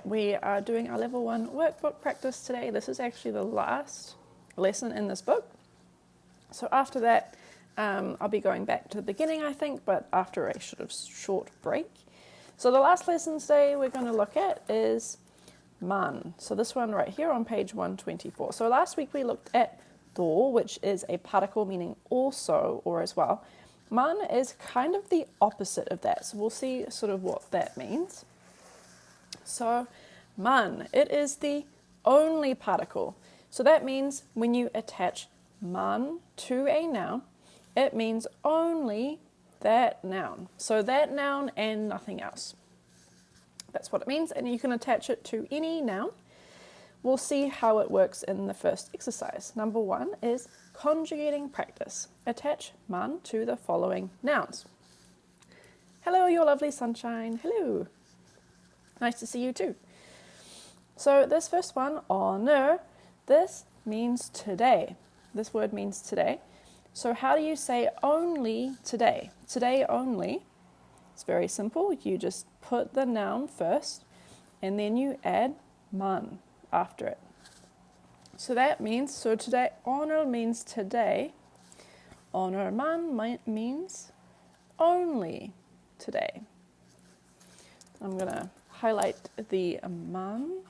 right, we are doing our level 1 workbook practice today. This is actually the last lesson in this book. So after that, I'll be going back to the beginning, I think, but after a sort of short break. So the last lesson today we're going to look at is man. So this one right here on page 124. So last week we looked at do, which is a particle meaning also or as well. Man is kind of the opposite of that. So we'll see sort of what that means. So man, it is the only particle. So that means when you attach man to a noun, it means only that noun. So that noun and nothing else. That's what it means, and you can attach it to any noun. We'll see how it works in the first exercise. Number 1 is conjugating practice. Attach man to the following nouns. Hello, your lovely sunshine. Hello. Nice to see you too. So this first one, honor, this means today. This word means today. So how do you say only today? Today only. It's very simple. You just put the noun first and then you add man after it. So that means, so today, honor means today. Honor man means only today. I'm going to highlight the man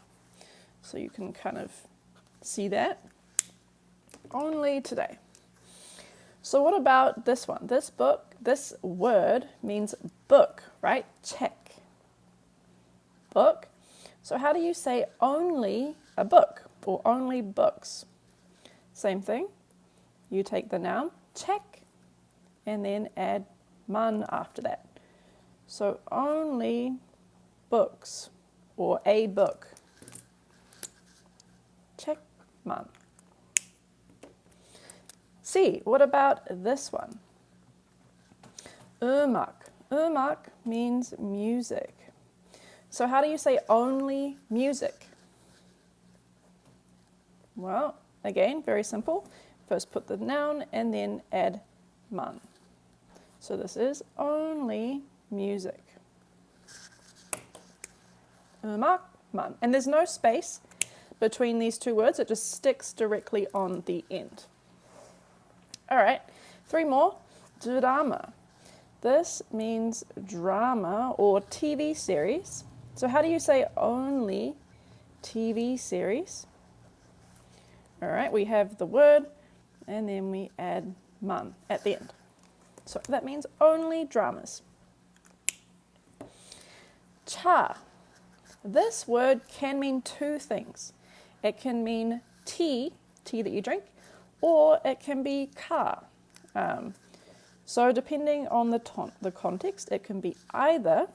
so you can kind of see that. Only today. So what about this one? This book, this word means book, right? Check. Book. So how do you say only a book or only books? Same thing. You take the noun, check, and then add man after that. So only books or a book. Check man. C, what about this one? Ummak. Ummak means music. So how do you say only music? Well, again, very simple. First put the noun and then add man. So this is only music. Ummak, man. And there's no space between these two words. It just sticks directly on the end. All right, 3 more. Drama. This means drama or TV series. So how do you say only TV series? All right, we have the word and then we add man at the end. So that means only dramas. Cha. This word can mean 2 things. It can mean tea that you drink, or it can be ka. So depending on the context, it can be either.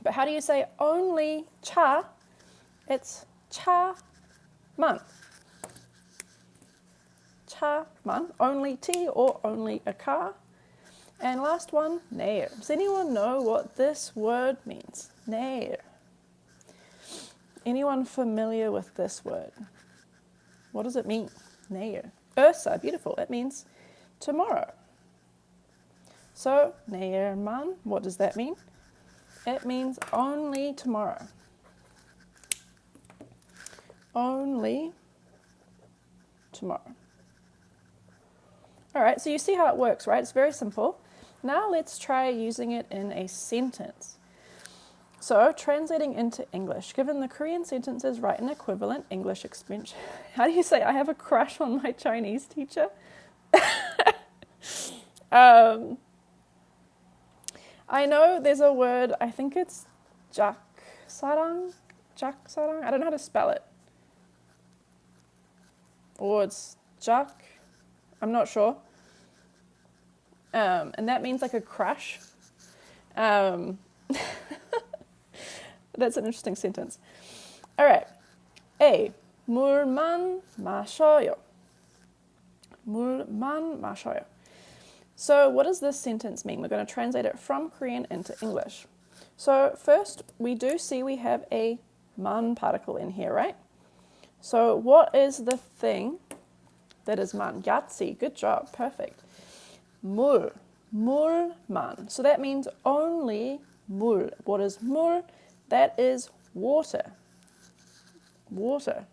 But how do you say only cha? It's cha man. Cha man, only tea or only a ka. And last one, nair. Does anyone know what this word means? Nair. Anyone familiar with this word? What does it mean? Nair. Ursa, beautiful. It means tomorrow. So, nair man, what does that mean? It means only tomorrow. Only tomorrow. All right, so you see how it works, right? It's very simple. Now let's try using it in a sentence. So, translating into English. Given the Korean sentences, write an equivalent English expression. How do you say, I have a crush on my Chinese teacher? I know there's a word, I think it's jaksarang. I don't know how to spell it. Or it's jak, I'm not sure. And that means like a crush. That's an interesting sentence. All right. A. 물만 마셔요. 물만 마셔요. So what does this sentence mean? We're going to translate it from Korean into English. So first, we do see we have a man particle in here, right? So what is the thing that is man? Yahtzee. Good job. Perfect. 물. 물만. So that means only 물. What is 물? That is water. Water.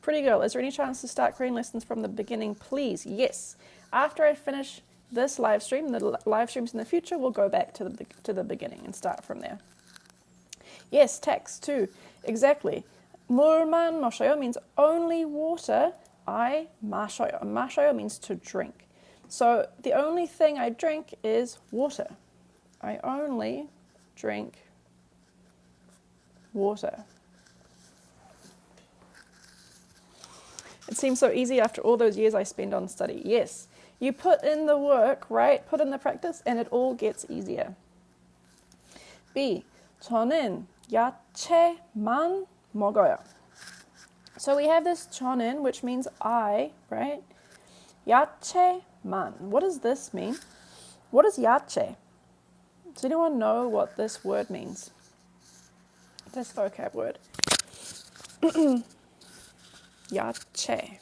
Pretty girl, is there any chance to start Korean lessons from the beginning, please? Yes. After I finish this live stream, the live streams in the future, we'll go back to the beginning and start from there. Yes, text too. Exactly. 물만 마셔요 means only water. I 마셔요. 마셔요 means to drink. So the only thing I drink is water. I only drink water. It seems so easy after all those years I spend on study. Yes, you put in the work, right? Put in the practice and it all gets easier. B. 저는 야채만 먹어요. So we have this 저는, which means I, right? 야채만. What does this mean? What is 야채? Does anyone know what this word means? This vocab word. 야채.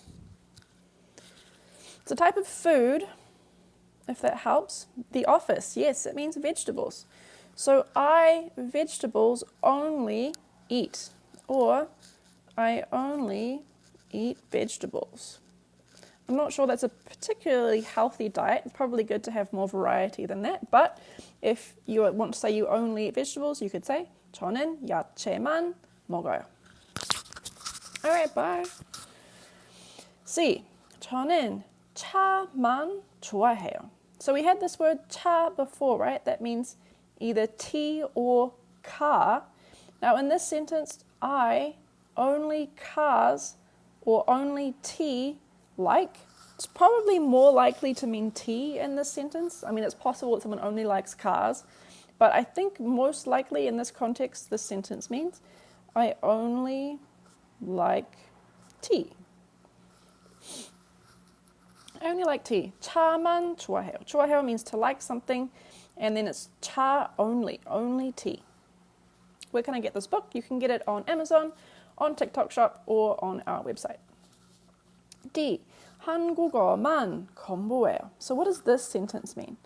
It's a type of food, if that helps. The office, yes, it means vegetables. So I, vegetables, only eat. Or I only eat vegetables. I'm not sure that's a particularly healthy diet. It's probably good to have more variety than that. But if you want to say you only eat vegetables, you could say 저는 야채만 먹어요. Alright, bye. C. 저는 차만 좋아해요. So we had this word 차 before, right? That means either tea or car. Now in this sentence, I only cars or only tea like. It's probably more likely to mean tea in this sentence. I mean, it's possible that someone only likes cars, but I think most likely in this context, this sentence means I only like tea. I only like tea. 차만 좋아해요. 좋아해요 means to like something, and then it's 차 only tea. Where can I get this book? You can get it on Amazon, on TikTok Shop, or on our website. D. 한국어만 공부해요. So what does this sentence mean?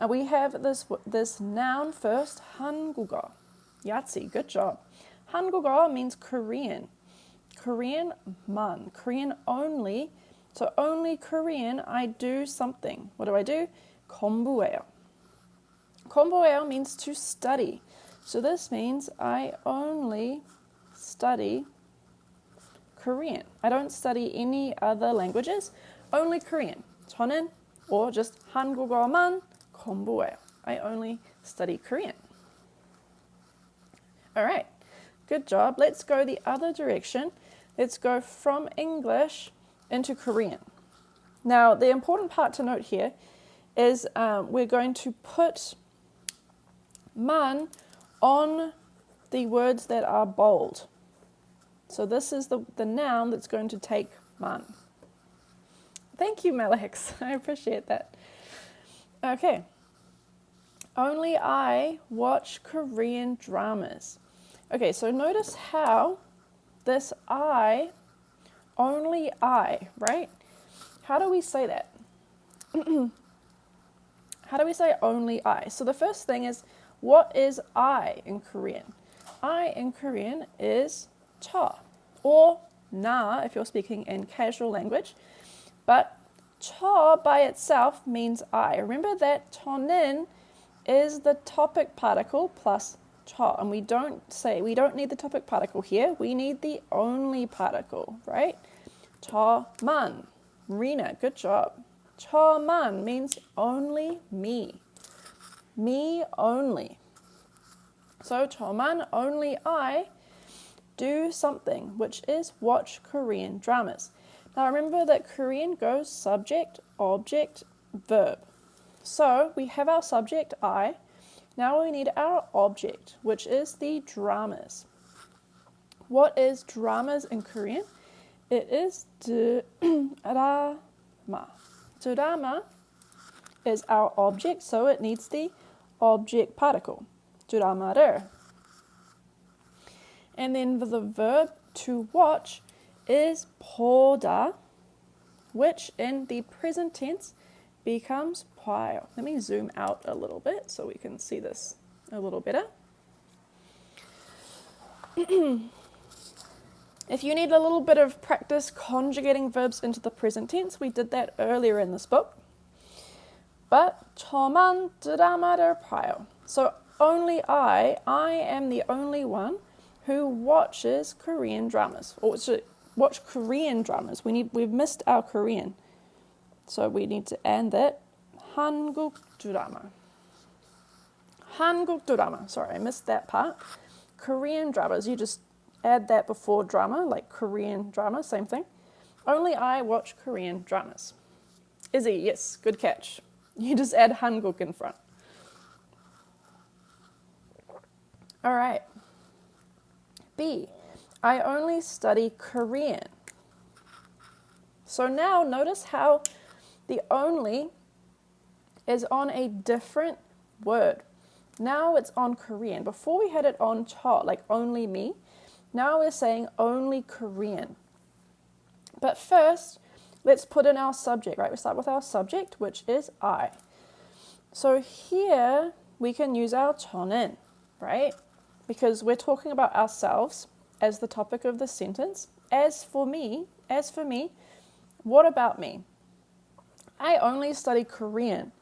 We have this noun first, 한국어. Yahtzee, good job. 한국어 means Korean. Korean만, Korean only. So only Korean, I do something. What do? 공부해요. 공부해요 means to study. So this means I only study Korean. I don't study any other languages, only Korean. 저는, or just 한국어만 공부해요. I only study Korean. All right, good job. Let's go the other direction. Let's go from English into Korean. Now, the important part to note here is we're going to put man on the words that are bold. So this is the noun that's going to take man. Thank you, Malex. I appreciate that. Okay. Only I watch Korean dramas. Okay, so notice how this I, only I, right? How do we say that? How do we say only I? So the first thing is, what is I in Korean? I in Korean is 저, or na if you're speaking in casual language. But 저 by itself means I. Remember that 저는 is the topic particle plus 저, and we don't need the topic particle here. We need the only particle, right? 저만. Rena, good job. 저만 means only me. Me only. So 저만, only I, do something, which is watch Korean dramas. Now remember that Korean goes subject, object, verb. So we have our subject I. Now we need our object, which is the dramas. What is dramas in Korean? It is drama. Drama is our object, so it needs the object particle. 드라마를. And then the verb to watch is 보다, which in the present tense becomes 봐요. Let me zoom out a little bit so we can see this a little better. If you need a little bit of practice conjugating verbs into the present tense, we did that earlier in this book. But 저만 드라마를 봐요. So only I am the only one who watches Korean dramas. Or should watch Korean dramas. We've missed our Korean. So we need to add that. 한국 드라마. 한국 드라마. Sorry, I missed that part. Korean dramas. You just add that before drama, like Korean drama, same thing. Only I watch Korean dramas. Izzy, yes, good catch. You just add 한국 in front. All right. B, I only study Korean. So now notice how the only is on a different word. Now it's on Korean. Before we had it on 저, like only me. Now we're saying only Korean. But first, let's put in our subject, right? We start with our subject, which is I. So here we can use our 저는, right? Because we're talking about ourselves as the topic of the sentence. As for me, what about me? I only study Korean.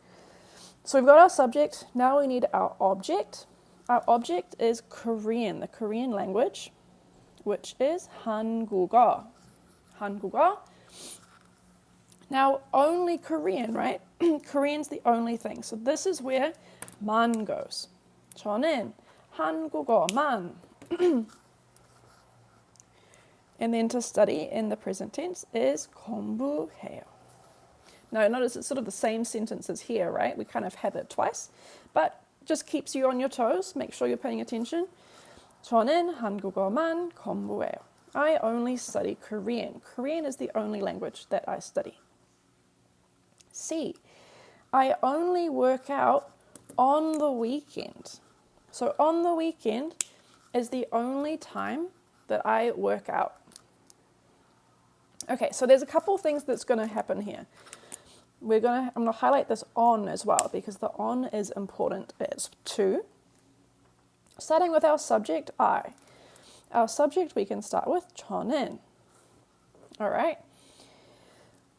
So we've got our subject, now we need our object. Our object is Korean, the Korean language, which is 한국어. 한국어. Now, only Korean, right? Korean's the only thing. So this is where 만 goes. 저는 한국어만. And then to study in the present tense is 공부해요. Now, notice it's sort of the same sentence as here, right? We kind of have it twice, but just keeps you on your toes. Make sure you're paying attention. 저는 한국어만 공부해요. I only study Korean. Korean is the only language that I study. C, I only work out on the weekend. So on the weekend is the only time that I work out. Okay, so there's a couple things that's going to happen here. I'm going to highlight this on as well because the on is important as too. Starting with our subject, I. Our subject we can start with 저는. All right.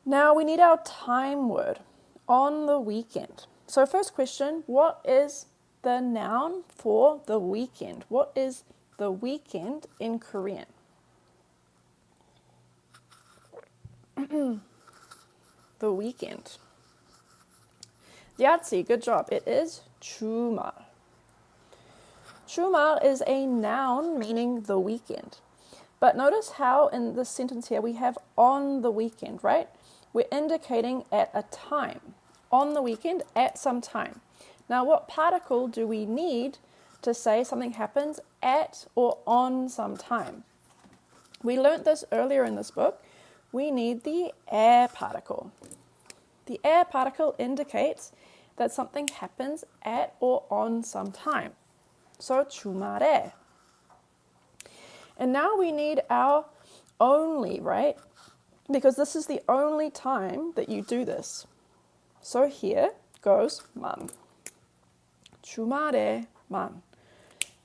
Now we need our time word, on the weekend. So first question, what is the noun for the weekend? What is the weekend in Korean? The weekend. Yahtzee, good job. It is 주말. 주말 is a noun meaning the weekend. But notice how in this sentence here we have on the weekend, right? We're indicating at a time. On the weekend, at some time. Now, what particle do we need to say something happens at or on some time? We learnt this earlier in this book. We need the 에 particle. The 에 particle indicates that something happens at or on some time. So 주말에. And now we need our only, right? Because this is the only time that you do this. So here goes 만. 주말에만.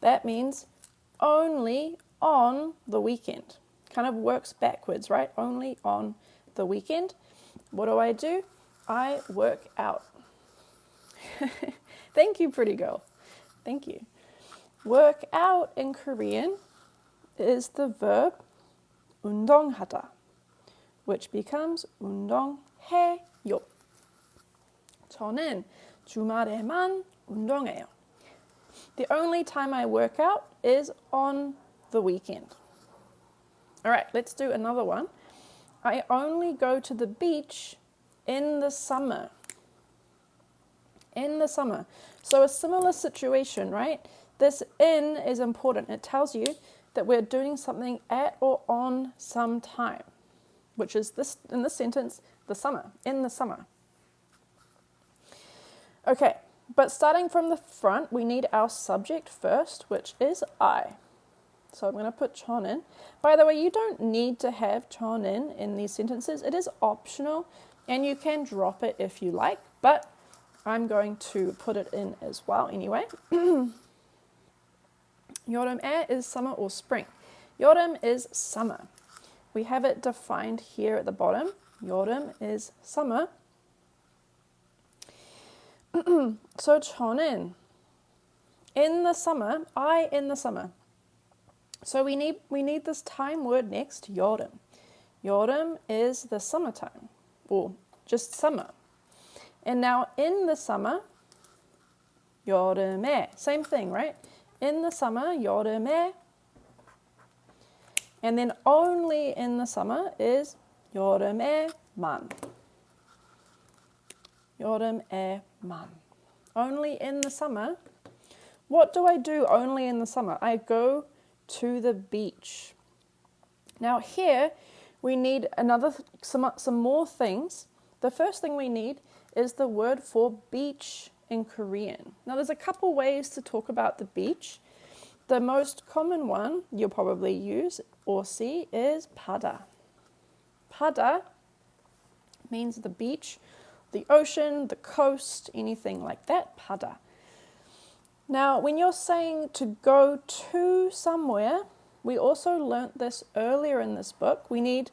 That means only on the weekend. Kind of works backwards, right? Only on the weekend. What do? I work out. Thank you, pretty girl. Thank you. Work out in Korean is the verb 운동하다, which becomes 운동해요. 저는 주말에만 운동해요. The only time I work out is on the weekend. All right, let's do another one. I only go to the beach in the summer. In the summer. So a similar situation, right? This in is important. It tells you that we're doing something at or on some time, which is this in this sentence, the summer, in the summer. Okay, but starting from the front, we need our subject first, which is I. So I'm going to put 저는. By the way, you don't need to have 저는 in these sentences. It is optional, and you can drop it if you like, but I'm going to put it in as well anyway. 여름에 is summer or spring. 여름 is summer. We have it defined here at the bottom. 여름 is summer. So 저는 in the summer, I in the summer. So we need this time word next, 여름. 여름 is the summertime, or just summer. And now in the summer, 여름에, same thing, right? In the summer, 여름에. And then only in the summer is 여름에만. 여름에만. Only in the summer. What do I do only in the summer? I go to the beach. Now here we need some more things. The first thing we need is the word for beach in Korean. Now there's a couple ways to talk about the beach. The most common one you'll probably use or see is 바다. 바다 means the beach, the ocean, the coast, anything like that, 바다. Now, when you're saying to go to somewhere, we also learnt this earlier in this book. We need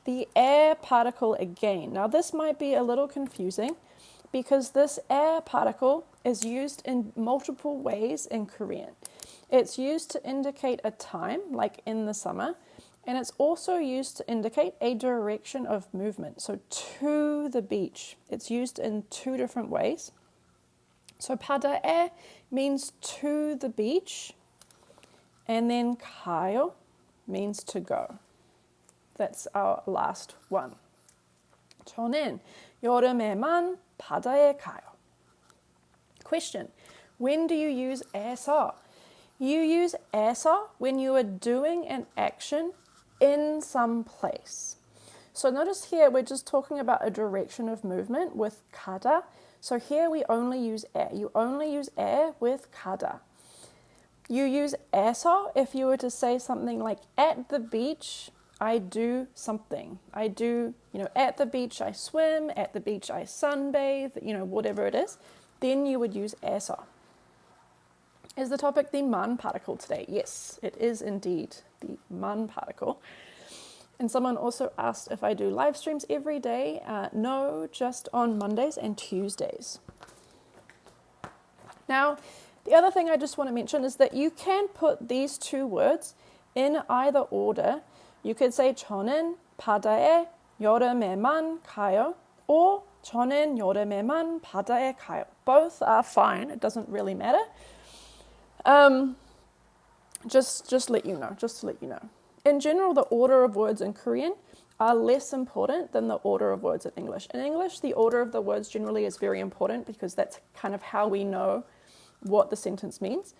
the air particle again. Now, this might be a little confusing because this air particle is used in multiple ways in Korean. It's used to indicate a time, like in the summer, and it's also used to indicate a direction of movement. So, to the beach. It's used in two different ways. So 바다에 means to the beach, and then 가요 means to go. That's our last one. 저는 여름에만 바다에 가요. Question: when do you use 에서? You use 에서 when you are doing an action in some place. So notice here we're just talking about a direction of movement with 가다. So here we only use air. You only use air with 가다. You use 에서 if you were to say something like at the beach, I do something. I do, at the beach I swim, at the beach I sunbathe, whatever it is. Then you would use 에서. Is the topic the 만 particle today? Yes, it is indeed the 만 particle. And someone also asked if I do live streams every day. No, just on Mondays and Tuesdays. Now, the other thing I just want to mention is that you can put these two words in either order. You could say 저는 바다에 여름에만 가요, or 저는 여름에만 바다에 가요. Both are fine. It doesn't really matter. Just let you know. Just to let you know. In general, the order of words in Korean are less important than the order of words in English. In English, the order of the words generally is very important because that's kind of how we know what the sentence means.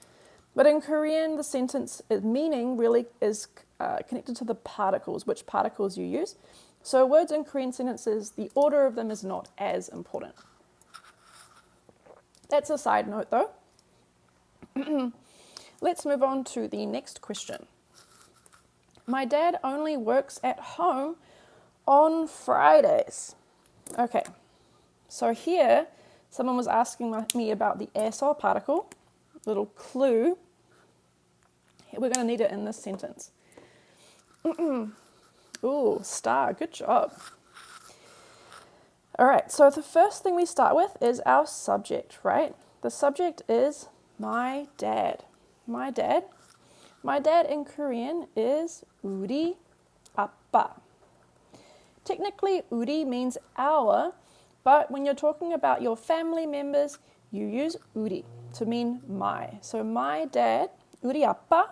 But in Korean, the sentence meaning really is connected to the particles, which particles you use. So words in Korean sentences, the order of them is not as important. That's a side note though. Let's move on to the next question. My dad only works at home on Fridays. Okay, so here someone was asking me about the 에서 particle. Little clue. We're going to need it in this sentence. Ooh, star, good job. All right, so the first thing we start with is our subject, right? The subject is my dad. My dad. My dad in Korean is 우리 아빠. Technically, 우리 means our, but when you're talking about your family members, you use 우리 to mean my. So my dad, 우리 아빠.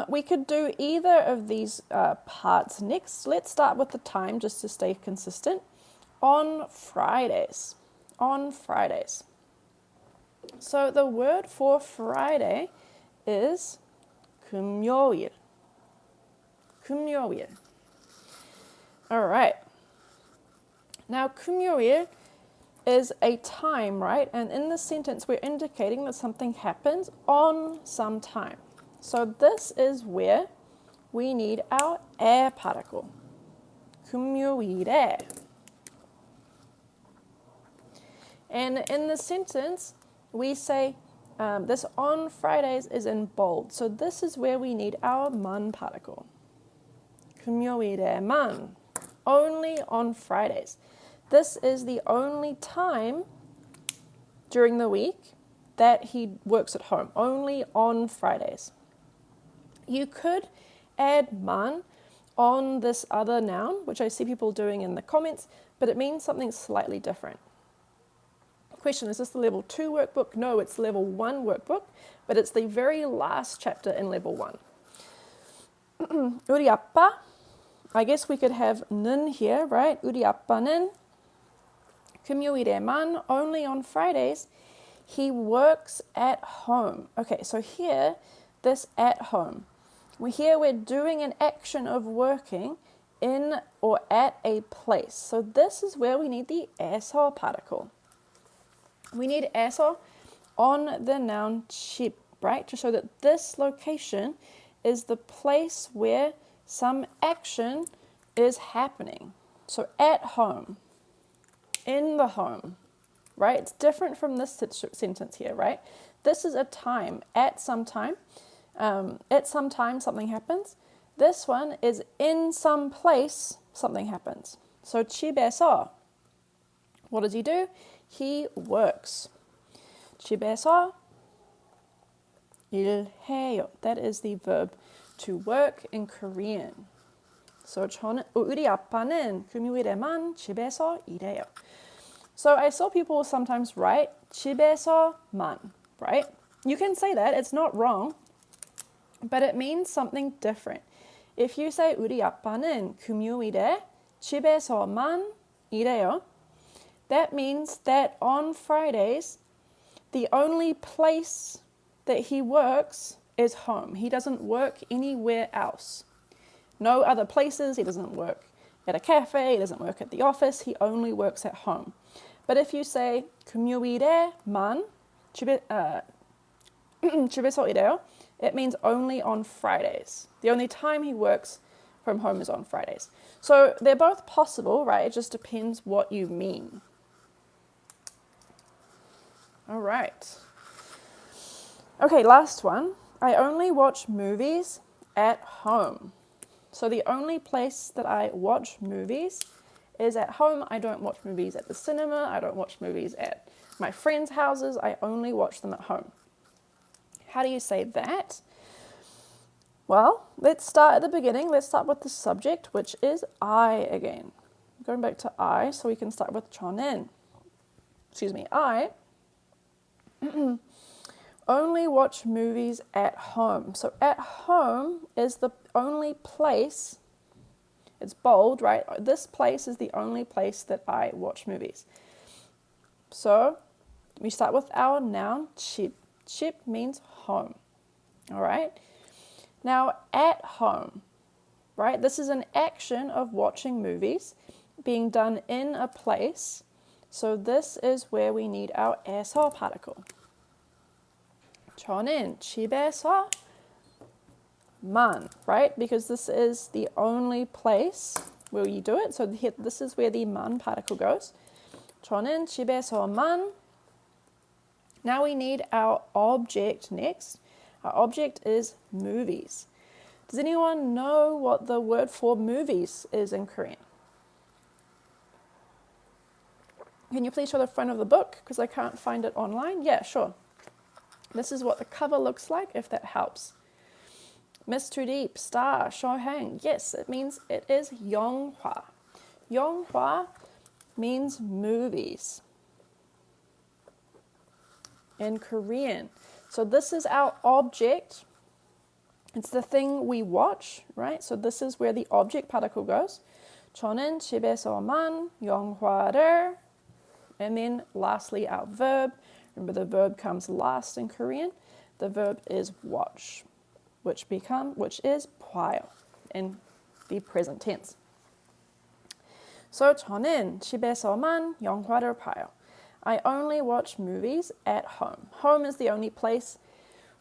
We could do either of these parts next. Let's start with the time just to stay consistent. On Fridays. On Fridays. So the word for Friday is 금요일. 금요일. All right. Now 금요일 is a time, right? And in this sentence, we're indicating that something happens on some time. So this is where we need our 에 particle. 금요일에. And in the sentence, we say This on Fridays is in bold. So this is where we need our man particle. 금요일에만. Only on Fridays. This is the only time during the week that he works at home. Only on Fridays. You could add man on this other noun, which I see people doing in the comments, but it means something slightly different. Question, is this the level 2 workbook? No, it's level 1 workbook, but it's the very last chapter in level 1. 우리 아빠, I guess we could have 는 here, right? 우리 아빠는 금요일에만, only on Fridays, he works at home. Okay, so here, this at home. Here we're doing an action of working in or at a place. So this is where we need the 에서 particle. We need 에서 on the noun 집, right? To show that this location is the place where some action is happening. So at home, in the home, right? It's different from this sentence here, right? This is a time, at some time. At some time, something happens. This one is in some place, something happens. So 집에서, what does he do? He works. 집에서 일해요. That is the verb to work in Korean. So 우리 아빠는 금요일에만 집에서 일해요. So I saw people sometimes write 집에서만, right? You can say that, it's not wrong, but it means something different. If you say 우리 아빠는 금요일에 집에서만 일해요, that means that on Fridays, the only place that he works is home. He doesn't work anywhere else. No other places. He doesn't work at a cafe. He doesn't work at the office. He only works at home. But if you say 금요일에만 집에서 일해요, it means only on Fridays. The only time he works from home is on Fridays. So they're both possible, right? It just depends what you mean. All right. Okay, last one. I only watch movies at home. So the only place that I watch movies is at home. I don't watch movies at the cinema. I don't watch movies at my friends' houses. I only watch them at home. How do you say that? Well, let's start at the beginning. Let's start with the subject, which is I again. Going back to I, so we can start with 저는. I only watch movies at home. So at home is the only place, it's bold, right? This place is the only place that I watch movies. So we start with our noun, 집. 집 means home, all right? Now, at home, right? This is an action of watching movies being done in a place. So this is where we need our 에서 particle. 저는 집에서만, right? Because this is the only place where you do it. So this is where the 만 particle goes. 저는 집에서만. Now we need our object next. Our object is movies. Does anyone know what the word for movies is in Korean? Can you please show the front of the book? Because I can't find it online. Yeah, sure. This is what the cover looks like, if that helps. Miss Too Deep, star, shohang. Yes, it means it is 영화. 영화 means movies in Korean. So this is our object. It's the thing we watch, right? So this is where the object particle goes. 저는 집에서만 영화를. And then lastly, our verb. Remember, the verb comes last in Korean. The verb is watch, which is 봐요 in the present tense. So 저는 집에서만 영화를 봐요. I only watch movies at home. Home is the only place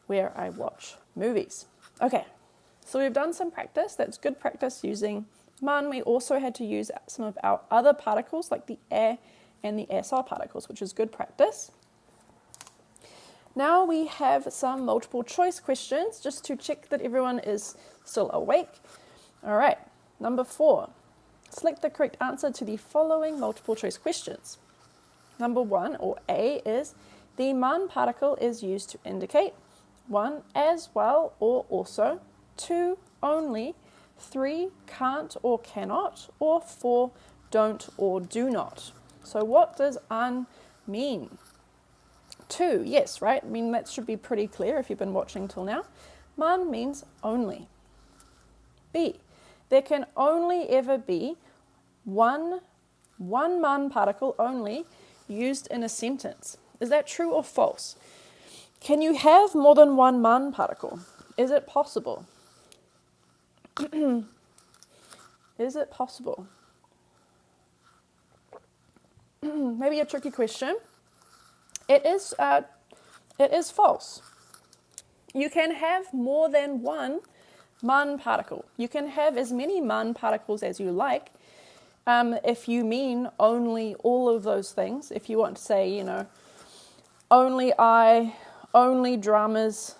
where I watch movies. Okay, so we've done some practice. That's good practice using 만. We also had to use some of our other particles like the 에 and the 에서 particles, which is good practice. Now we have some multiple choice questions just to check that everyone is still awake. All right, number 4. Select the correct answer to the following multiple choice questions. Number 1, or A, is the man particle is used to indicate 1, as well or also, 2, only, 3, can't or cannot, or 4, don't or do not. So what does an mean? 2, yes, right? I mean, that should be pretty clear if you've been watching till now. Man means only. B, there can only ever be one man particle only used in a sentence. Is that true or false? Can you have more than one man particle? Is it possible? Is it possible? Maybe a tricky question. It is false. You can have more than one man particle. You can have as many man particles as you like. If you mean only all of those things, if you want to say, only I, only dramas,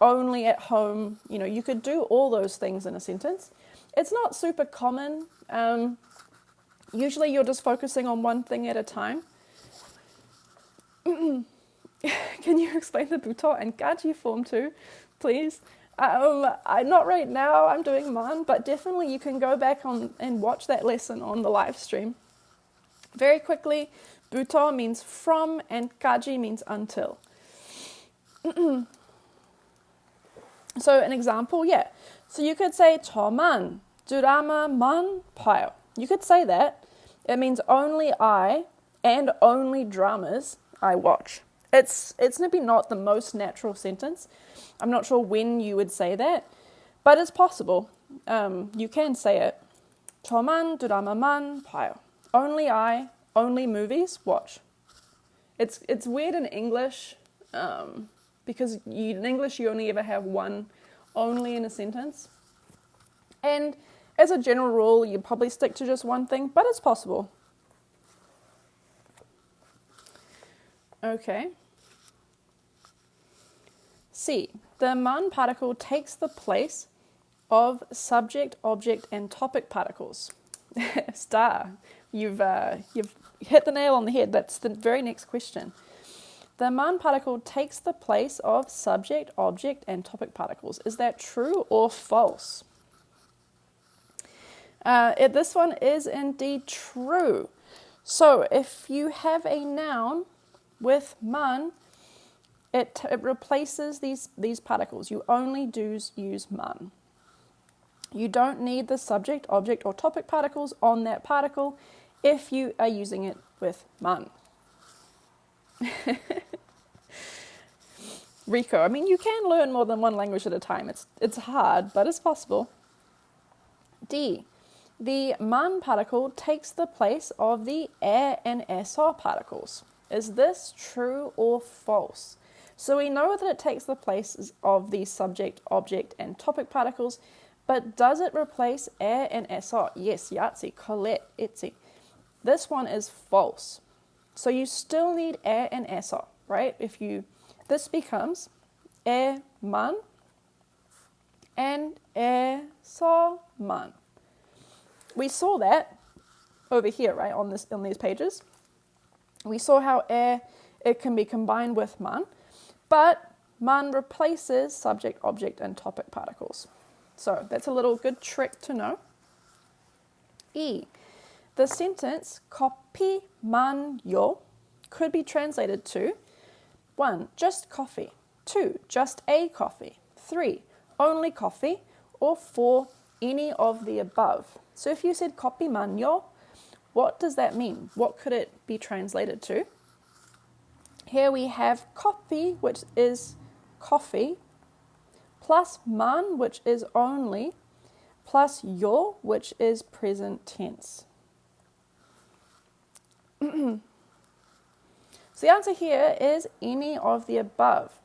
only at home, you could do all those things in a sentence. It's not super common. Usually you're just focusing on one thing at a time. Can you explain the buto and gaji form too, please? Not right now, I'm doing man, but definitely you can go back on and watch that lesson on the live stream. Very quickly, buto means from and gaji means until. So an example, yeah. So you could say 저만 드라마만 봐요. You could say that. It means only I and only dramas I watch. It's maybe not the most natural sentence. I'm not sure when you would say that, but it's possible. You can say it. 저만 드라마만 봐요. Only I, only movies watch. It's weird in English because in English you only ever have one only in a sentence. And as a general rule, you probably stick to just one thing, but it's possible. Okay. C. The man particle takes the place of subject, object, and topic particles. Star. You've hit the nail on the head. That's the very next question. The man particle takes the place of subject, object, and topic particles. Is that true or false? This one is indeed true. So if you have a noun with man, it replaces these particles. You only use man. You don't need the subject, object, or topic particles on that particle if you are using it with man. Rico, I mean, you can learn more than one language at a time. It's hard, but it's possible. D. The man particle takes the place of the and SR particles. Is this true or false? So we know that it takes the places of the subject, object, and topic particles, but does it replace and SR? Yes, Yahtzee, Colette, Etsy. This one is false. So you still need and SR, right? This becomes man and SR man. We saw that over here, right, on these pages. We saw how it can be combined with man, but man replaces subject, object, and topic particles. So that's a little good trick to know. E. The sentence 커피만요 could be translated to 1. Just coffee. 2. Just a coffee. 3. Only coffee. Or 4. Any of the above. So if you said 커피만요, what does that mean? What could it be translated to? Here we have coffee, which is coffee, plus man, which is only, plus yo, which is present tense. So the answer here is any of the above.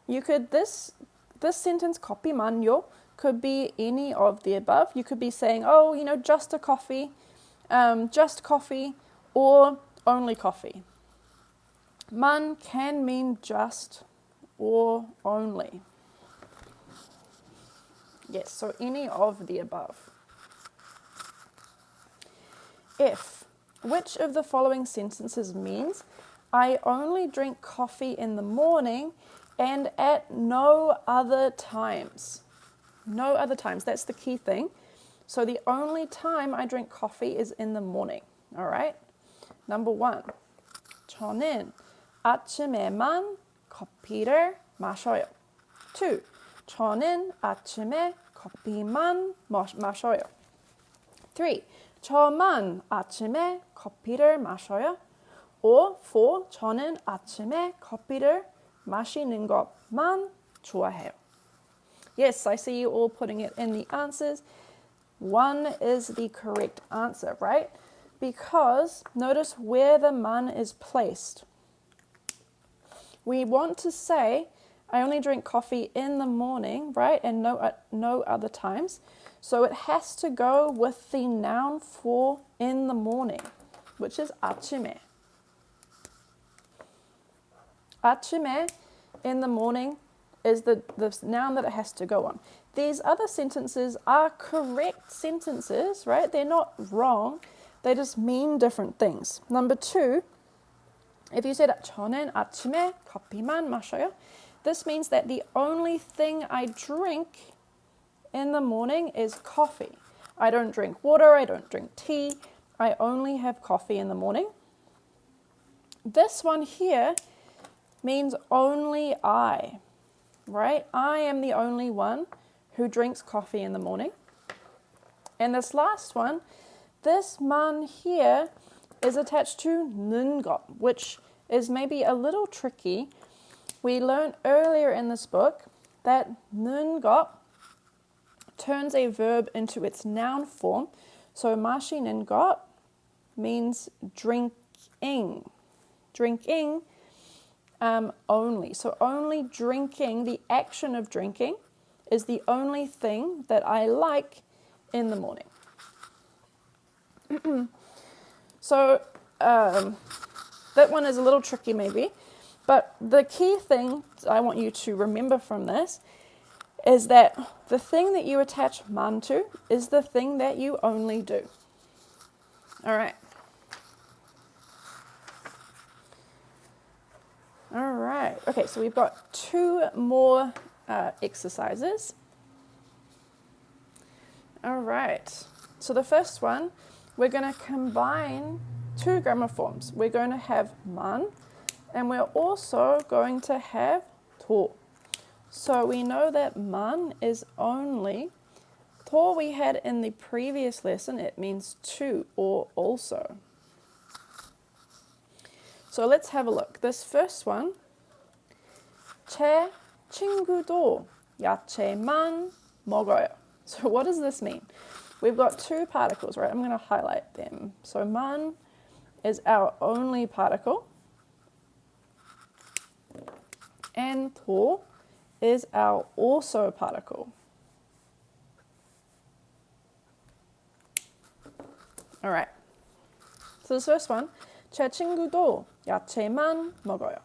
You could, this sentence, 커피만요, could be any of the above. You could be saying, just a coffee, just coffee, or only coffee. Man can mean just, or only? Yes, so any of the above. F. Which of the following sentences means I only drink coffee in the morning and at no other times? No other times, that's the key thing. So the only time I drink coffee is in the morning, all right? Number 1, 저는 아침에만 커피를 마셔요. 2, 저는 아침에 커피만 마셔요. 3, 저만 아침에 커피를 마셔요. Or 4, 저는 아침에 커피를 마시는 것만 좋아해요. Yes, I see you all putting it in the answers. 1 is the correct answer, right? Because notice where the man is placed. We want to say, I only drink coffee in the morning, right? And no other times. So it has to go with the noun for in the morning, which is 아침에. 아침에, in the morning, is the noun that it has to go on. These other sentences are correct sentences, right? They're not wrong. They just mean different things. Number 2, if you said 저는 아침에 커피만 마셔요, this means that the only thing I drink in the morning is coffee. I don't drink water, I don't drink tea, I only have coffee in the morning. This one here means only I, right? I am the only one who drinks coffee in the morning. And this last one, this man here is attached to 는 것, which is maybe a little tricky. We learned earlier in this book that 는 것 turns a verb into its noun form. So 마시는 것 means drinking. Drinking only. So only drinking, the action of drinking, is the only thing that I like in the morning. So that one is a little tricky maybe, but the key thing I want you to remember from this is that the thing that you attach man to is the thing that you only do. All right. All right. Okay, so we've got 2 more exercises. All right. So the first one, we're going to combine 2 grammar forms. We're going to have man, and we're also going to have 도. So we know that man is only. 도 we had in the previous lesson, it means to or also. So let's have a look. This first one, 제 친구도 야채만 먹어요. So what does this mean? We've got 2 particles, right? I'm going to highlight them. So man is our only particle, and 도 is our also particle. All right. So this first one, 제 친구도 야채만 먹어요.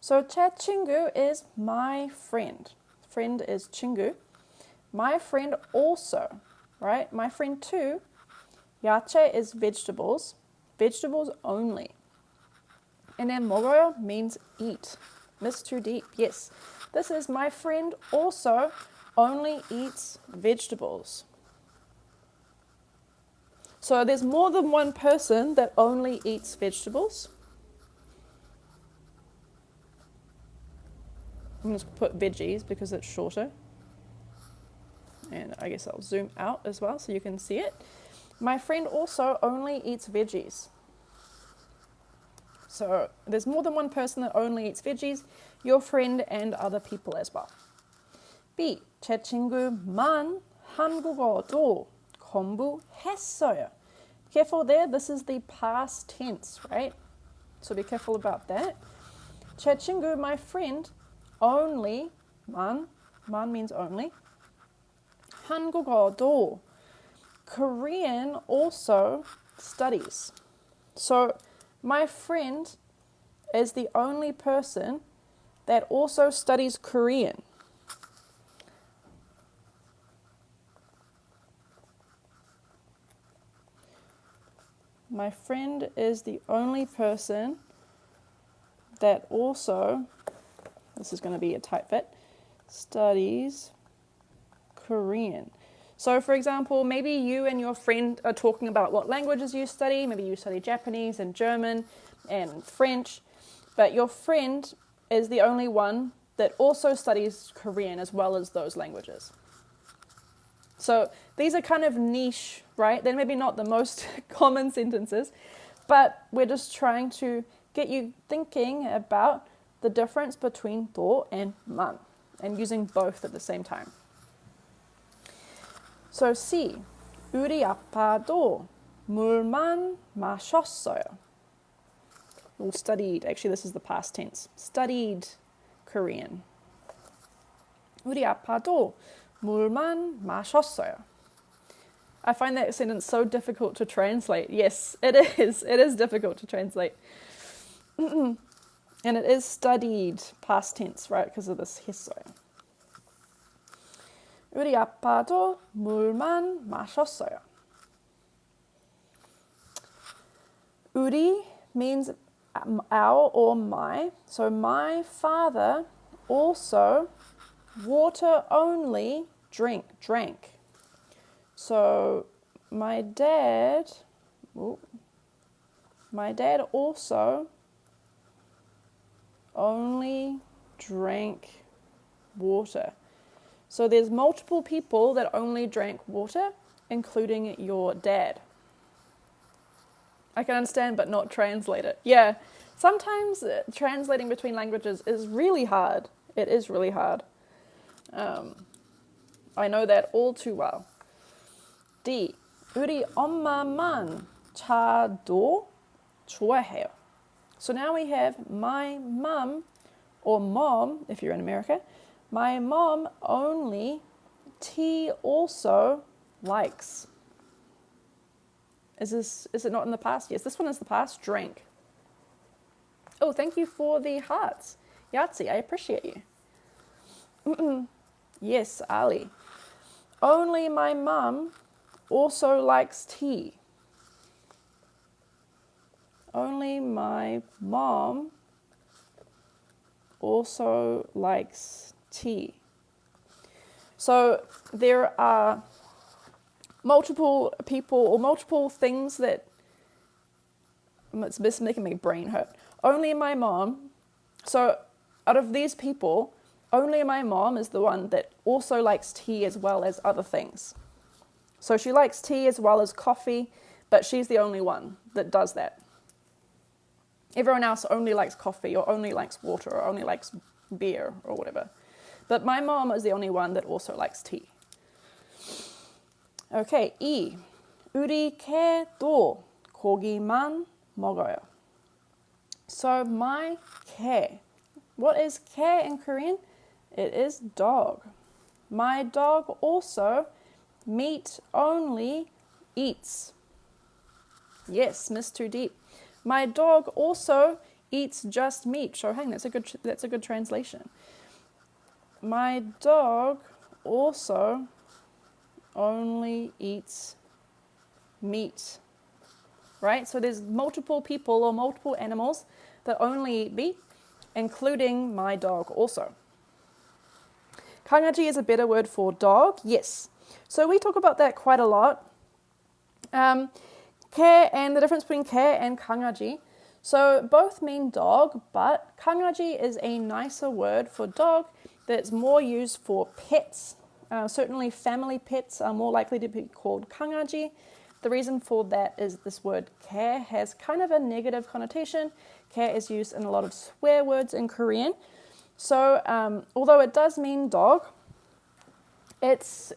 So 제 친구 is my friend. Friend is 친구. My friend also, right? My friend too. 야채 is vegetables. Vegetables only. And then 먹어요 means eat. Missed too deep. Yes. This is my friend also only eats vegetables. So there's more than one person that only eats vegetables. I'm going to put veggies because it's shorter. And I guess I'll zoom out as well so you can see it. My friend also only eats veggies. So there's more than one person that only eats veggies, your friend and other people as well. B. 제 친구만 한국어도 공부했어요. Careful there, this is the past tense, right? So be careful about that. 제 친구, my friend, only, man means only. 한국어도, Korean also studies. So my friend is the only person that also studies Korean? My friend is the only person that also, this is going to be a tight fit, studies Korean. So for example, maybe you and your friend are talking about what languages you study. Maybe you study Japanese and German and French, but your friend is the only one that also studies Korean as well as those languages. So these are kind of niche, right? They're maybe not the most common sentences, but we're just trying to get you thinking about the difference between do and man and using both at the same time. So C, 우리 아빠도 물만 마셨어요. Or studied, actually this is the past tense, studied Korean. 우리 아빠도 물만 마셨어요. I find that sentence so difficult to translate. Yes, it is. It is difficult to translate. And it is studied past tense, right? Because of this 했어요. 우리 아빠도 물만 마셨어요. 우리 means our or my. So my father also water only drank. So my dad also only drank water. So there's multiple people that only drank water, including your dad. I can understand but not translate it. Yeah, sometimes translating between languages is really hard. It is really hard. I know that all too well. D. 우리 엄마만 차도 좋아해요. So now we have my mum, or mom, if you're in America. My mom only tea also likes. Is it not in the past? Yes, this one is the past. Drank. Oh, thank you for the hearts. Yahtzee, I appreciate you. Yes, Ali. Only my mum also likes tea. Only my mom also likes tea. So there are multiple people or multiple things that, it's making my brain hurt. Only my mom, so out of these people, only my mom is the one that also likes tea as well as other things. So she likes tea as well as coffee, but she's the only one that does that. Everyone else only likes coffee or only likes water or only likes beer or whatever. But my mom is the only one that also likes tea. Okay, E. 우리 개도 고기만 먹어요. So my 개. What is 개 in Korean? It is dog. My dog also meat only eats. Yes, Miss Too Deep. My dog also eats just meat. Shohang, that's a good translation. My dog also only eats meat. Right? So there's multiple people or multiple animals that only eat meat, including my dog also. 강아지 is a better word for dog. Yes. So we talk about that quite a lot. 개 and the difference between 개 and 강아지. So both mean dog, but 강아지 is a nicer word for dog that's more used for pets. Certainly family pets are more likely to be called 강아지. The reason for that is this word 개 has kind of a negative connotation. 개 is used in a lot of swear words in Korean. So although it does mean dog, it's,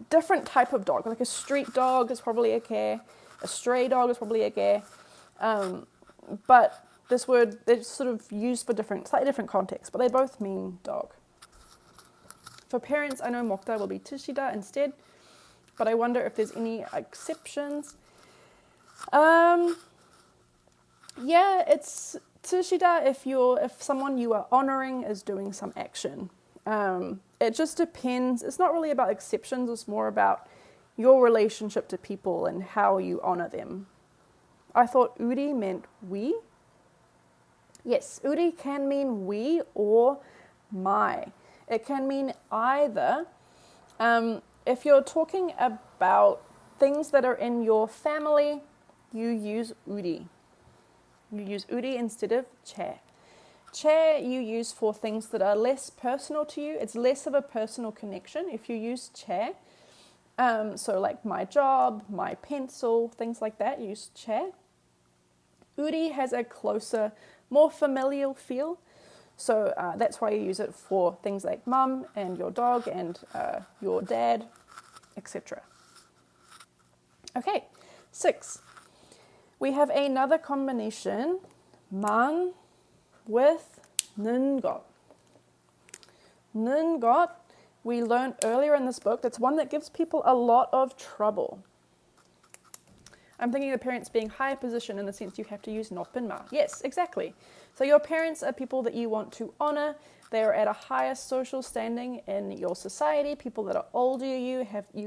different type of dog. Like a street dog is probably a 개. A stray dog is probably a 개. But this word, it's sort of used for slightly different contexts, but they both mean dog. For parents, I know 먹다 will be 드시다 instead, but I wonder if there's any exceptions. Yeah, it's Tsushida, if someone you are honoring is doing some action. It just depends. It's not really about exceptions. It's more about your relationship to people and how you honor them. I thought uri meant we. Yes, uri can mean we or my. It can mean either. If you're talking about things that are in your family, you use uri. You use uri instead of che. Che you use for things that are less personal to you. It's less of a personal connection if you use che. So like my job, my pencil, things like that, use che. Uri has a closer, more familial feel. So that's why you use it for things like mum and your dog and your dad, etc. Okay, 6. We have another combination, mang with nungot. Nungot, we learned earlier in this book, that's one that gives people a lot of trouble. I'm thinking of parents being higher position in the sense you have to use noppenma. Yes, exactly. So your parents are people that you want to honor. They are at a higher social standing in your society. People that are older you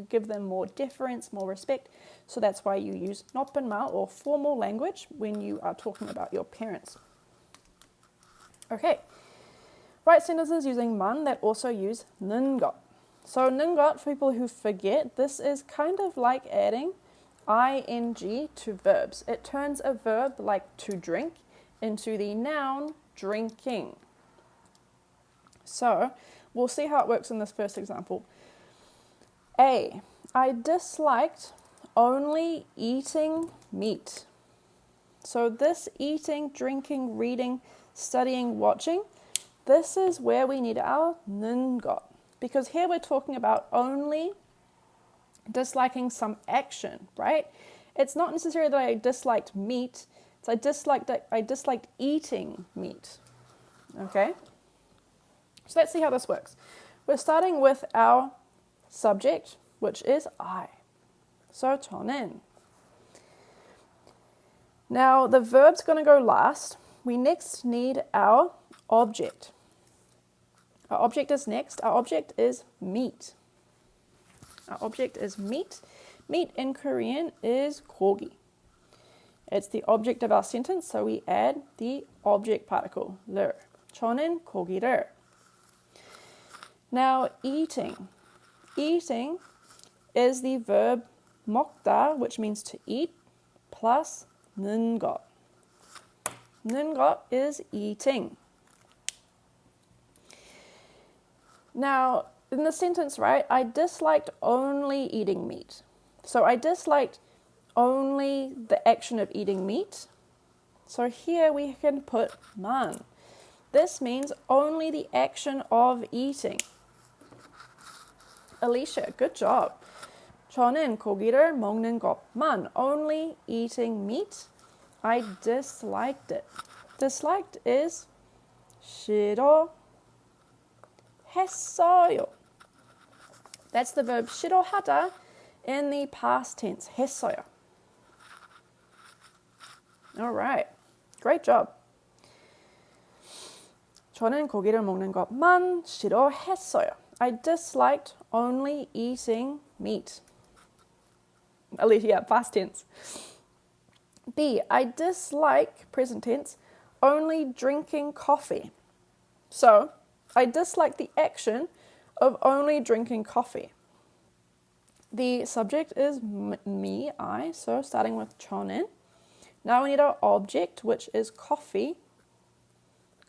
give them more deference, more respect. So that's why you use noppenma or formal language when you are talking about your parents. Okay. Right sentences using man that also use nungot. So nungot, for people who forget, this is kind of like adding ing to verbs. It turns a verb like to drink into the noun drinking. So we'll see how it works in this first example. A, I disliked only eating meat. So this eating, drinking, reading, studying, watching, this is where we need our nungot. Because here we're talking about only disliking some action, right? It's not necessarily that I disliked meat. It's I disliked eating meat. Okay? So let's see how this works. We're starting with our subject, which is I. So 저는. Now the verb's going to go last. We next need our object. Our object is next. Our object is meat. Our object is meat. Meat in Korean is 고기. It's the object of our sentence, so we add the object particle, 를. 저는 고기를. Now, eating. Eating is the verb 먹다, which means to eat, plus 는 것. 는 것 is eating. Now, in the sentence, right, I disliked only eating meat. So I disliked only the action of eating meat. So here we can put man. This means only the action of eating. Alicia, good job. 저는 고기를 먹는 것만, only eating meat. I disliked it. Disliked is 싫어했어요. That's the verb 싫어하다 in the past tense, 했어요. All right, great job. 저는 고기를 먹는 것만 싫어했어요. I disliked only eating meat. Yeah, past tense. B, I dislike, present tense, only drinking coffee. So, I dislike the action of only drinking coffee. The subject is me, I, so starting with 저는. Now we need our object, which is coffee.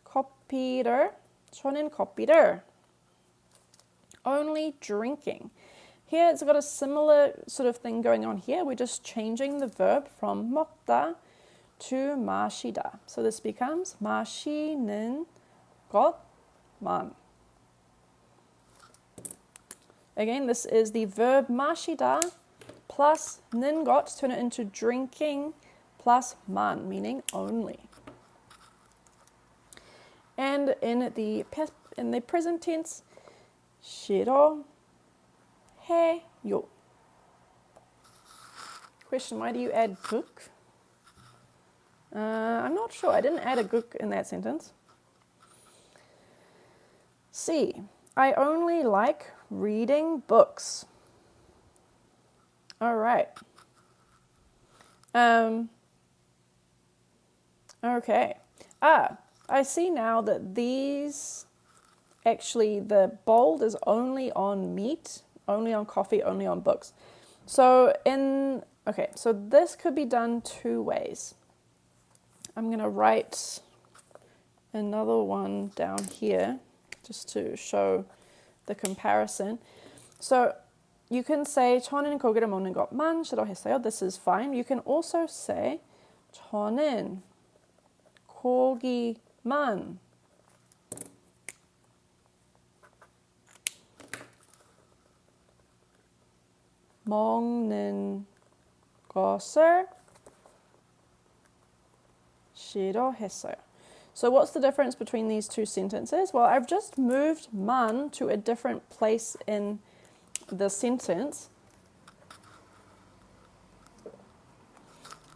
커피를, 저는 커피를. Only drinking. Here it's got a similar sort of thing going on here. We're just changing the verb from 먹다 to 마시다. So this becomes 마시는 것만. Again, this is the verb 마시다 plus 는 것, turn it into drinking, plus 만, meaning only. And in the present tense, 싫어해요. Question, why do you add book? I'm not sure. I didn't add a guk in that sentence. C. I only like reading books. All right. Okay. I see now that these, actually the bold is only on meat, only on coffee, only on books. So so this could be done two ways. I'm going to write another one down here just to show the comparison. So you can say 저는 고기를 먹는 것만 싫어했어요. This is fine. You can also say 저는 고기만 먹는 것을 싫어했어요. So what's the difference between these two sentences? Well, I've just moved man to a different place in the sentence.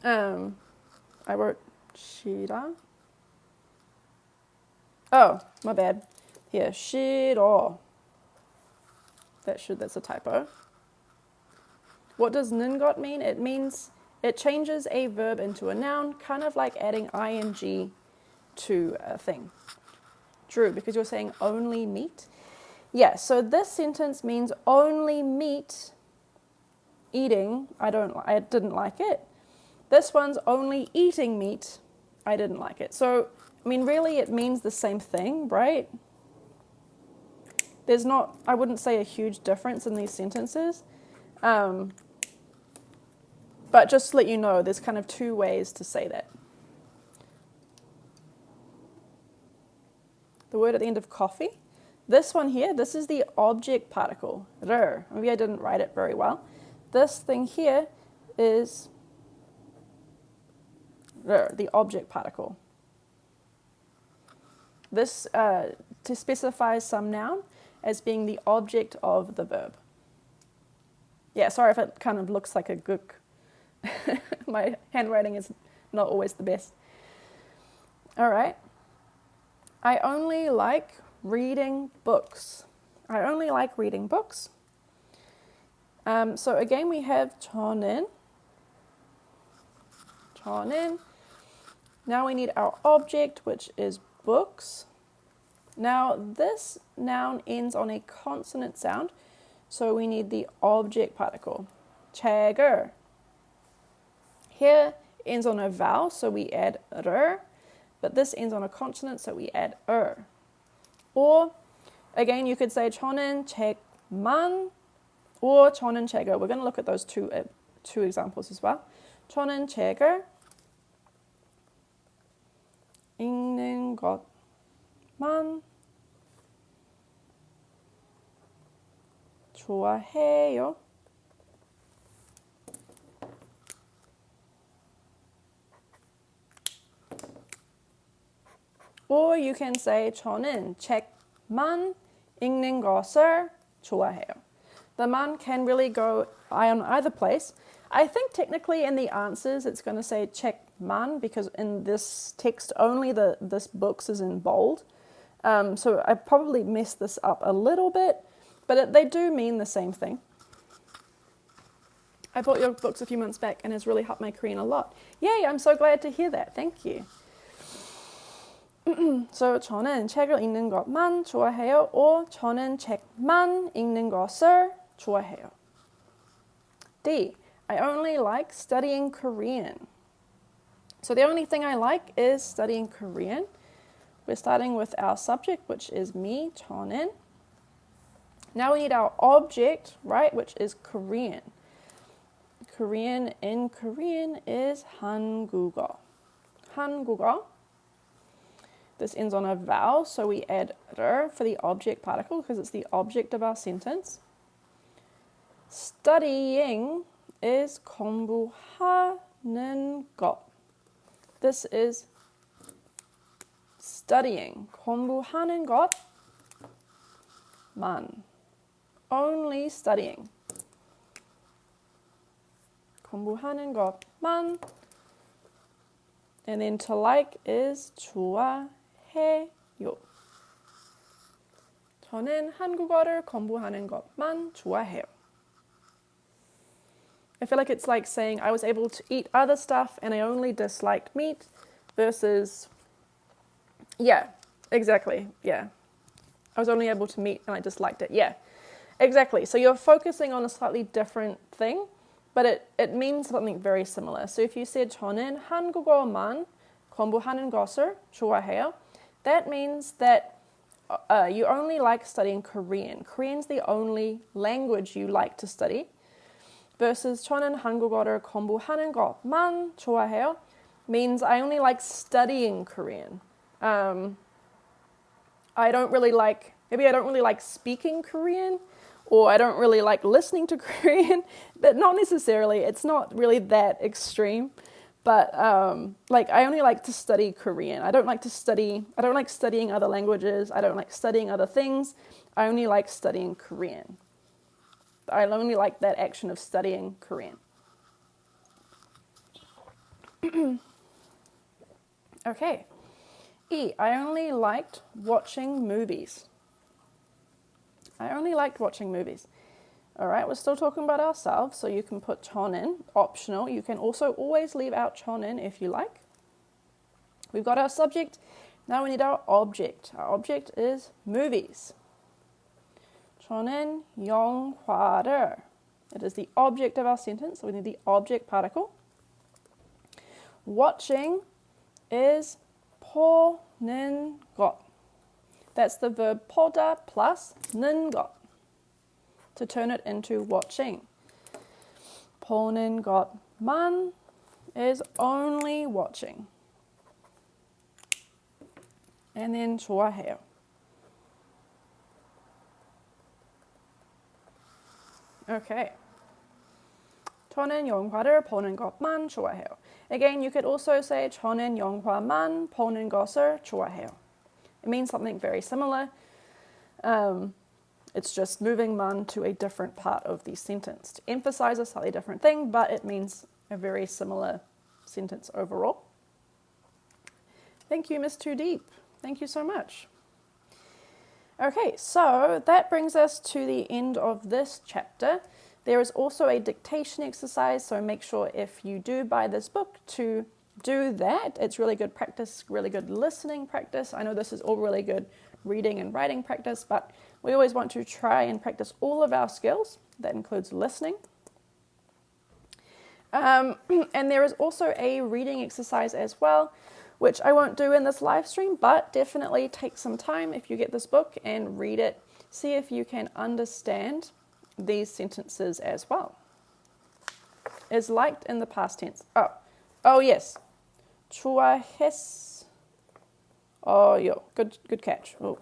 I wrote 싫어. Oh, my bad. Here, 싫어. That's a typo. What does 는것 mean? It means it changes a verb into a noun, kind of like adding ing to a thing. Drew, because you're saying only meat. Yeah, so this sentence means only meat eating. I didn't like it. This one's only eating meat. I didn't like it. So, I mean, really it means the same thing, right? There's not, I wouldn't say a huge difference in these sentences. But just to let you know, there's kind of two ways to say that. The word at the end of coffee. This one here, this is the object particle, rör. Maybe I didn't write it very well. This thing here is rör, the object particle. This to specify some noun as being the object of the verb. Yeah, sorry if it kind of looks like a guk. My handwriting is not always the best. All right. I only like reading books. I only like reading books. So again, we have 저는. Now we need our object, which is books. Now this noun ends on a consonant sound, so we need the object particle. 책을. Here ends on a vowel, so we add rör, but this ends on a consonant, so we add Or, again, you could say 저는 책만 or 저는 책을. We're going to look at those two examples as well. 저는 책을 읽는 것만 좋아해요. Or you can say 저는 책만 읽는 것을 좋아해요. The man can really go on either place. I think technically in the answers it's going to say 책만 because in this text only this books is in bold. So I probably messed this up a little bit, but they do mean the same thing. I bought your books a few months back and has really helped my Korean a lot. Yay, I'm so glad to hear that. Thank you. So 저는 책을 읽는 것만 좋아해요. or 저는 책만 읽는 것을 좋아해요. D. I only like studying Korean. So the only thing I like is studying Korean. We're starting with our subject, which is me, 저는. Now we need our object, right, which is Korean. Korean in Korean is 한국어. 한국어. This ends on a vowel, so we add 를 for the object particle because it's the object of our sentence. Studying is 공부하는 것. This is studying. 공부하는 것만. Only studying. 공부하는 것만 And then to like is 좋아해요. 저는 한국어를 공부하는 것만 좋아해요. I feel like it's like saying I was able to eat other stuff and I only disliked meat versus, yeah, exactly, yeah. I was only able to meat and I disliked it, yeah, exactly. So you're focusing on a slightly different thing, but it means something very similar. So if you said 저는 한국어만 공부하는 것을 좋아해요, that means that you only like studying Korean. Korean's the only language you like to study. Versus 저는 한국어를 공부하는 것만 좋아해요 means I only like studying Korean. I don't really like speaking Korean, or I don't really like listening to Korean, but not necessarily. It's not really that extreme. But I only like to study Korean. I don't like studying other languages. I don't like studying other things. I only like studying Korean. I only like that action of studying Korean. Okay. E, I only liked watching movies. I only liked watching movies. All right, we're still talking about ourselves, so you can put 저는, optional. You can also always leave out 저는 if you like. We've got our subject. Now we need our object. Our object is movies. 저는 영화를. It is the object of our sentence, so we need the object particle. Watching is 보는 것. That's the verb 보다 plus 는 것 to turn it into watching. 보는 것만 is only watching. And then 좋아해요. Okay. 저는 영화를 보는 것만 좋아해요. Again, you could also say 저는 영화만 보는 것을 좋아해요. It means something very similar. It's just moving man to a different part of the sentence to emphasize a slightly different thing, but it means a very similar sentence overall. Thank you, Miss Too Deep. Thank you so much. Okay, so that brings us to the end of this chapter. There is also a dictation exercise, so make sure if you do buy this book to do that. It's really good practice, really good listening practice. I know this is all really good reading and writing practice, but we always want to try and practice all of our skills. That includes listening. And there is also a reading exercise as well, which I won't do in this live stream, but definitely take some time if you get this book and read it. See if you can understand these sentences as well. Is liked in the past tense. Oh yes. 좋아했어요. Good catch. Oh.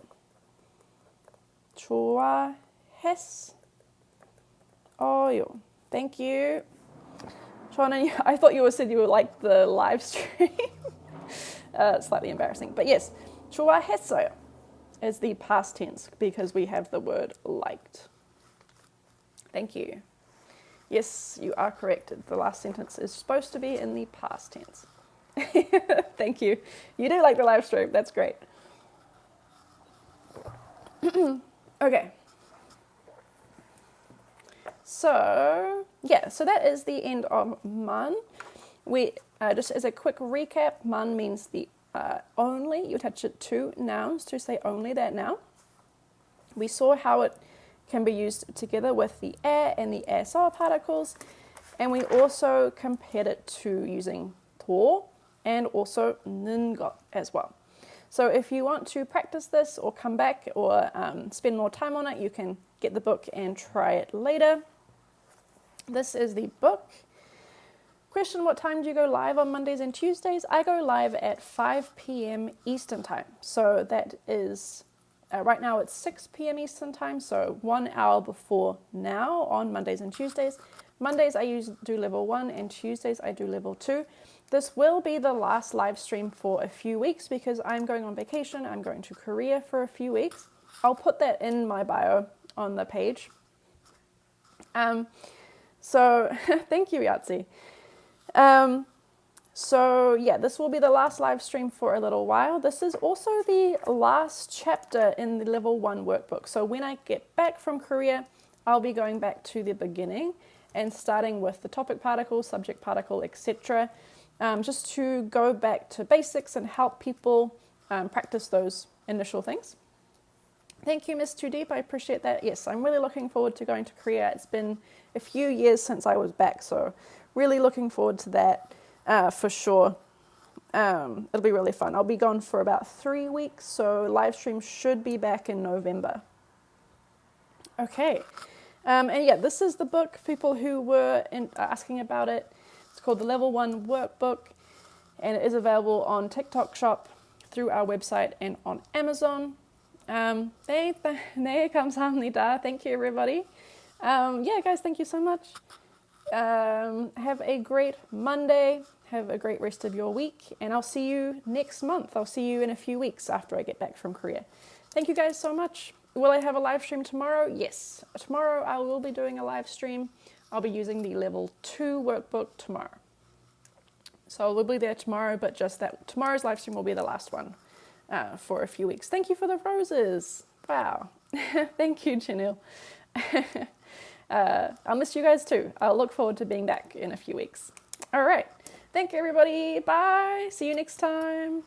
좋아했어요. Thank you. I thought you said you were like the live stream. Slightly embarrassing. But yes, 좋아했어요 is the past tense because we have the word liked. Thank you. Yes, you are correct. The last sentence is supposed to be in the past tense. Thank you. You do like the live stream. That's great. Okay. So that is the end of man. We just as a quick recap, man means the only. You attach it to nouns to say only that noun. We saw how it can be used together with the ä and the 애서 particles, and we also compared it to using 도 and also 는 것 as well. So if you want to practice this or come back or spend more time on it, you can get the book and try it later. This is the book. Question, what time do you go live on Mondays and Tuesdays? I go live at 5 p.m. Eastern Time. So that is, right now it's 6 p.m. Eastern Time, so 1 hour before now on Mondays and Tuesdays. Mondays I do level 1 and Tuesdays I do level 2. This will be the last live stream for a few weeks because I'm going on vacation. I'm going to Korea for a few weeks. I'll put that in my bio on the page. So thank you, Yahtzee. So yeah, this will be the last live stream for a little while. This is also the last chapter in the level 1 workbook. So when I get back from Korea, I'll be going back to the beginning and starting with the topic particle, subject particle, etc. Just to go back to basics and help people practice those initial things. Thank you, Miss Too Deep. I appreciate that. Yes, I'm really looking forward to going to Korea. It's been a few years since I was back, so really looking forward to that for sure. It'll be really fun. I'll be gone for about 3 weeks, so live stream should be back in November. Okay. And yeah, this is the book, people who were asking about it. It's called the Level 1 Workbook, and it is available on TikTok Shop, through our website, and on Amazon. 네, 감사합니다. Thank you, everybody. Yeah, guys, thank you so much. Have a great Monday. Have a great rest of your week, and I'll see you next month. I'll see you in a few weeks after I get back from Korea. Thank you guys so much. Will I have a live stream tomorrow? Yes. Tomorrow I will be doing a live stream. I'll be using the level 2 workbook tomorrow. So we'll be there tomorrow, but just that tomorrow's live stream will be the last one for a few weeks. Thank you for the roses. Wow. Thank you, Janelle. I'll miss you guys too. I'll look forward to being back in a few weeks. All right. Thank you, everybody. Bye. See you next time.